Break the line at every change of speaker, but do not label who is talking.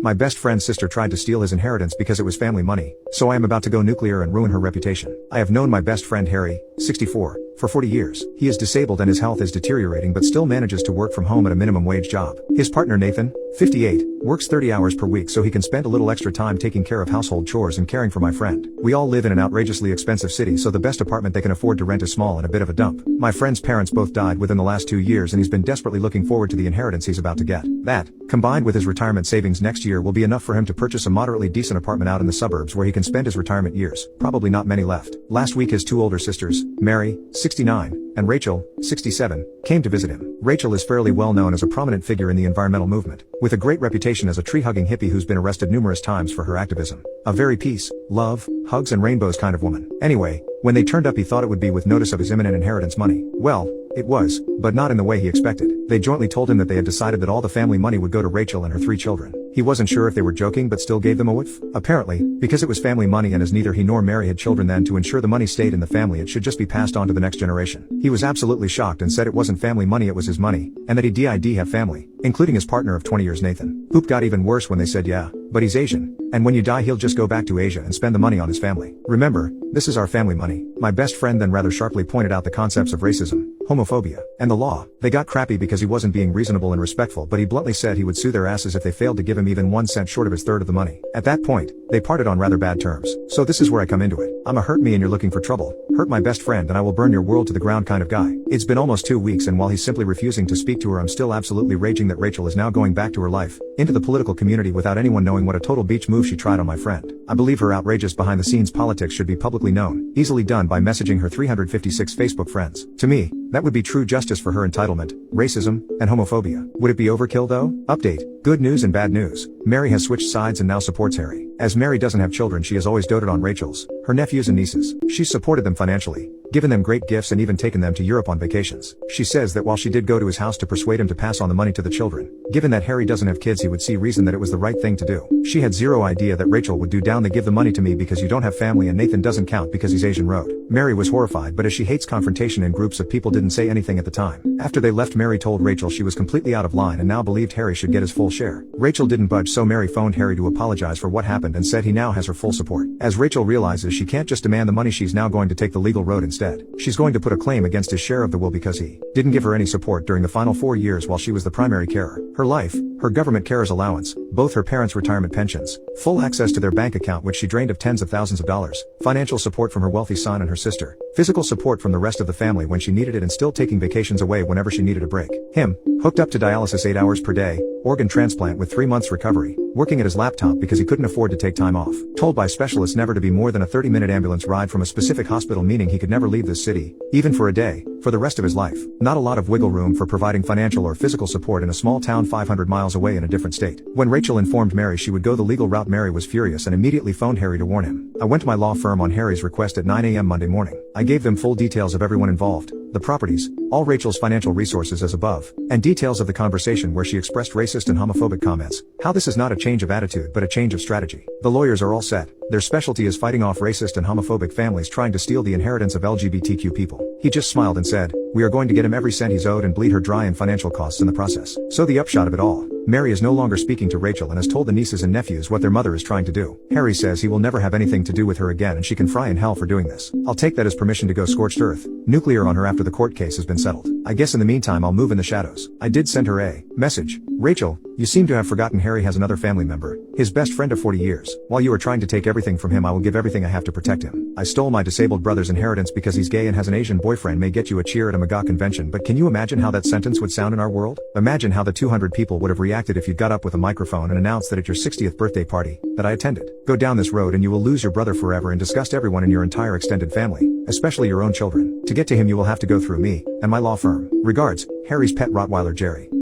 My best friend's sister tried to steal his inheritance because it was family money, so I am about to go nuclear and ruin her reputation. I have known my best friend Harry, 64, for 40 years. He is disabled and his health is deteriorating but still manages to work from home at a minimum wage job. His partner Nathan, 58, works 30 hours per week so he can spend a little extra time taking care of household chores and caring for my friend. We all live in an outrageously expensive city, so the best apartment they can afford to rent is small and a bit of a dump. My friend's parents both died within the last 2 years and he's been desperately looking forward to the inheritance he's about to get. That, combined with his retirement savings next year, will be enough for him to purchase a moderately decent apartment out in the suburbs where he can spend his retirement years. Probably not many left. Last week his two older sisters, Mary, 69, and Rachel, 67, came to visit him. Rachel is fairly well known as a prominent figure in the environmental movement, with a great reputation as a tree-hugging hippie who's been arrested numerous times for her activism. A very peace, love, hugs and rainbows kind of woman. Anyway, when they turned up he thought it would be with notice of his imminent inheritance money. Well, it was, but not in the way he expected. They jointly told him that they had decided that all the family money would go to Rachel and her 3 children. He wasn't sure if they were joking but still gave them a whiff. Apparently, because it was family money and as neither he nor Mary had children then, to ensure the money stayed in the family it should just be passed on to the next generation. He was absolutely shocked and said it wasn't family money, it was his money, and that he did have family, including his partner of 20 years Nathan. Poop got even worse when they said yeah, but he's Asian, and when you die he'll just go back to Asia and spend the money on his family. Remember, this is our family money. My best friend then rather sharply pointed out the concepts of racism, homophobia, and the law. They got crappy because he wasn't being reasonable and respectful, but he bluntly said he would sue their asses if they failed to give him even 1 cent short of his third of the money. At that point, they parted on rather bad terms. So this is where I come into it. I'm a hurt me and you're looking for trouble. Hurt my best friend and I will burn your world to the ground kind of guy. It's been almost 2 weeks and while he's simply refusing to speak to her I'm still absolutely raging that Rachel is now going back to her life, into the political community without anyone knowing what a total beach move she tried on my friend. I believe her outrageous behind the scenes politics should be publicly known, easily done by messaging her 356 Facebook friends. To me, that would be true justice for her entitlement, racism, and homophobia. Would it be overkill though? Update. Good news and bad news. Mary has switched sides and now supports Harry. As Mary doesn't have children she has always doted on Rachel's, her nephews and nieces. She's supported them financially, given them great gifts and even taken them to Europe on vacations. She says that while she did go to his house to persuade him to pass on the money to the children, given that Harry doesn't have kids he would see reason that it was the right thing to do. She had zero idea that Rachel would do down the give the money to me because you don't have family and Nathan doesn't count because he's Asian road. Mary was horrified, but as she hates confrontation in groups of people didn't say anything at the time. After they left Mary told Rachel she was completely out of line and now believed Harry should get his full share. Rachel didn't budge so Mary phoned Harry to apologize for what happened and said he now has her full support. As Rachel realizes she can't just demand the money she's now going to take the legal road instead. She's going to put a claim against his share of the will because he didn't give her any support during the final 4 years while she was the primary carer. Her life, her government carer's allowance, both her parents' retirement pensions, full access to their bank account which she drained of tens of thousands of dollars, financial support from her wealthy son and her sister, physical support from the rest of the family when she needed it and still taking vacations away whenever she needed a break. Him, hooked up to dialysis 8 hours per day, organ transplant with 3 months recovery, working at his laptop because he couldn't afford to take time off, told by specialists never to be more than a 30-minute ambulance ride from a specific hospital meaning he could never leave this city, even for a day, for the rest of his life. Not a lot of wiggle room for providing financial or physical support in a small town 500 miles away in a different state. When Rachel informed Mary she would go the legal route Mary was furious and immediately phoned Harry to warn him. I went to my law firm on Harry's request at 9 a.m. Monday morning. I gave them full details of everyone involved, the properties, all Rachel's financial resources as above, and details of the conversation where she expressed racist and homophobic comments. How this is not a change of attitude but a change of strategy. The lawyers are all set. Their specialty is fighting off racist and homophobic families trying to steal the inheritance of LGBTQ people. He just smiled and said, "We are going to get him every cent he's owed and bleed her dry in financial costs in the process." So the upshot of it all, Mary is no longer speaking to Rachel and has told the nieces and nephews what their mother is trying to do. Harry says he will never have anything to do with her again and she can fry in hell for doing this. I'll take that as permission to go scorched earth, nuclear on her after the court case has been settled. I guess in the meantime I'll move in the shadows. I did send her a message. Rachel, you seem to have forgotten Harry has another family member, his best friend of 40 years. While you are trying to take everything from him I will give everything I have to protect him. I stole my disabled brother's inheritance because he's gay and has an Asian boyfriend may get you a cheer at a MAGA convention, but can you imagine how that sentence would sound in our world? Imagine how the 200 people would have reacted if you got up with a microphone and announced that at your 60th birthday party that I attended. Go down this road and you will lose your brother forever and disgust everyone in your entire extended family, especially your own children. To get to him you will have to go through me and my law firm. Regards, Harry's pet Rottweiler Jerry.